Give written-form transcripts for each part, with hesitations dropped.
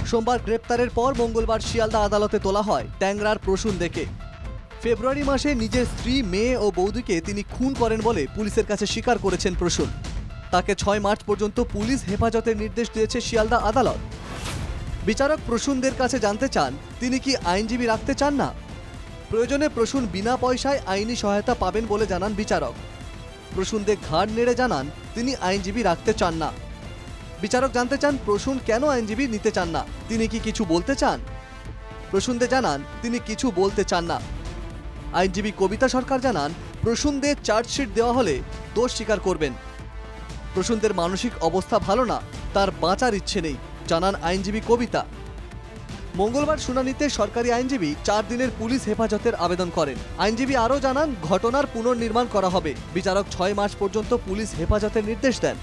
সোমবার গ্রেপ্তারের পর মঙ্গলবার শিয়ালদা আদালতে তোলা হয় ট্যাংরার প্রসূন দেকে। ফেব্রুয়ারি মাসে নিজের স্ত্রী, মেয়ে ও বৌদিকে তিনি খুন করেন বলে পুলিশের কাছে স্বীকার করেছেন প্রসূন। তাকে 6 মার্চ পর্যন্ত পুলিশ হেফাজতের নির্দেশ দিয়েছে শিয়ালদা আদালত। বিচারক প্রসূনদের কাছে জানতে চান তিনি কি আইনজীবী রাখতে চান না। প্রয়োজনে প্রসূন বিনা পয়সায় আইনি সহায়তা পাবেন বলে জানান বিচারক। প্রসূনদের ঘাড় নেড়ে জানান তিনি আইনজীবী রাখতে চান না। বিচারক জানতে চান প্রসূন কেন আইনজীবী নিতে চান না, তিনি কি কিছু বলতে চান। প্রসূনদের জানান তিনি কিছু বলতে চান না। আইনজীবী কবিতা সরকার জানান প্রসূনদের চার্জশিট দেওয়া হলে দোষ স্বীকার করবেন। প্রসূনদের মানসিক অবস্থা ভালো না, তার বাঁচার ইচ্ছে নেই, জানান আইনজীবী কবিতা। মঙ্গলবার শুনানিতে সরকারি আইনজীবী 4 দিনের পুলিশ হেফাজতের আবেদন করেন। আইনজীবী আরও জানান ঘটনার পুনর্নির্মাণ করা হবে। বিচারক 6 মার্চ পর্যন্ত পুলিশ হেফাজতের নির্দেশ দেন।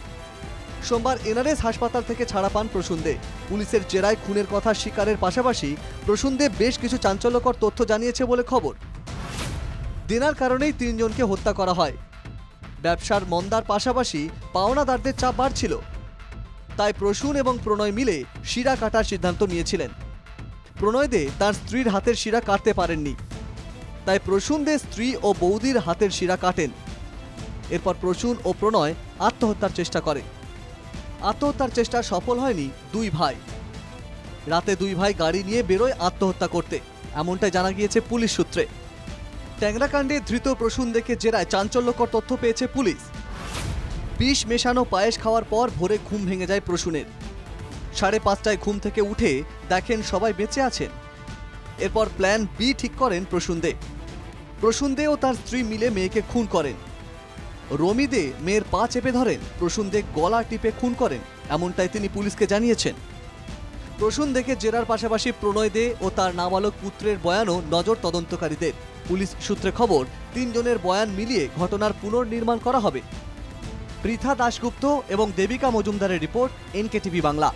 সোমবার এনআরএস হাসপাতাল থেকে ছাড়া পান প্রসূন দে। পুলিশের জেরায় খুনের কথা স্বীকারের পাশাপাশি প্রসূন দে বেশ কিছু চাঞ্চল্যকর তথ্য জানিয়েছে বলে খবর। দেনার কারণেই 3 জনকে হত্যা করা হয়। ব্যবসার মন্দার পাশাপাশি পাওনাদারদের চাপ বাড়ছিল, তাই প্রসূন এবং প্রণয় মিলে শিরা কাটার সিদ্ধান্ত নিয়েছিলেন। প্রণয় দে তার স্ত্রীর হাতের শিরা কাটতে পারেননি, তাই প্রসূন দে স্ত্রী ও বৌদির হাতের শিরা কাটেন। এরপর প্রসূন ও প্রণয় আত্মহত্যার চেষ্টা করে। আত্মহত্যার চেষ্টা সফল হয়নি 2 ভাই। রাতে 2 ভাই গাড়ি নিয়ে বেরোয় আত্মহত্যা করতে, এমনটাই জানা গিয়েছে পুলিশ সূত্রে। ট্যাংরা কাণ্ডে ধৃত প্রসূন দেখে জেরায় চাঞ্চল্যকর তথ্য পেয়েছে পুলিশ। বিষ মেশানো পায়েস খাওয়ার পর ভোরে ঘুম ভেঙে যায় প্রসূনের। 5:30টায় ঘুম থেকে উঠে দেখেন সবাই বেঁচে আছেন। এরপর প্ল্যান বি ঠিক করেন প্রসূন দে। প্রসূন দে ও তার স্ত্রী মিলে মেয়েকে খুন করেন। রমি দে মেয়ের পা চেপে ধরেন, প্রসূন দে গলা টিপে খুন করেন, এমনটাই তিনি পুলিশকে জানিয়েছেন। প্রসূন দেখে জেরার পাশাপাশি প্রণয় দে ও তার নাবালক পুত্রের বয়ানও নজর তদন্তকারীদের। পুলিশ সূত্রে খবর 3 জনের বয়ান মিলিয়ে ঘটনার পুনর্নির্মাণ করা হবে। পৃথা দাশগুপ্ত এবং দেবিকা মজুমদারের রিপোর্ট, NKTV বাংলা।